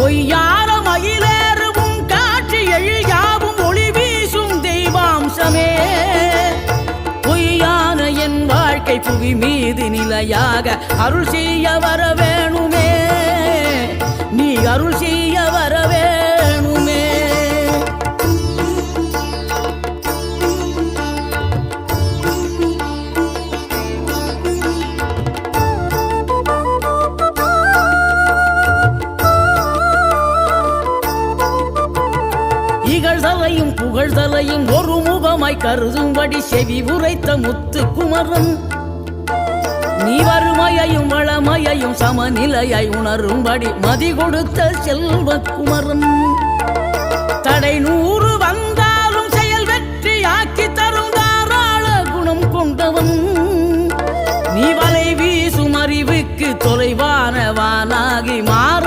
பொய்யார மயிலேறும் காட்சி எழியாவும் ஒளி வீசும் தெய்வாம்சமே பொய்யான என் வாழ்க்கை புவி மீது நிலையாக அருள் செய்ய வர வேணுமே நீ அருள் செய்ய வர வேணுமே இகழ்தலையும் புகழ்தலையும் ஒரு முகமாய் கருதும்படி செவி உரைத்த முத்து குமரன் நீ வறுமையையும் வளமையையும் சமநிலையை உணரும்படி மதி கொடுத்த செல்வ குமரன் தடை 100 வந்தாலும் செயல் வெற்றியாக்கி தரும் தாராள குணம் கொண்டவன் நீ வலை வீசும் அறிவுக்கு தொலைவானவானாகி மாற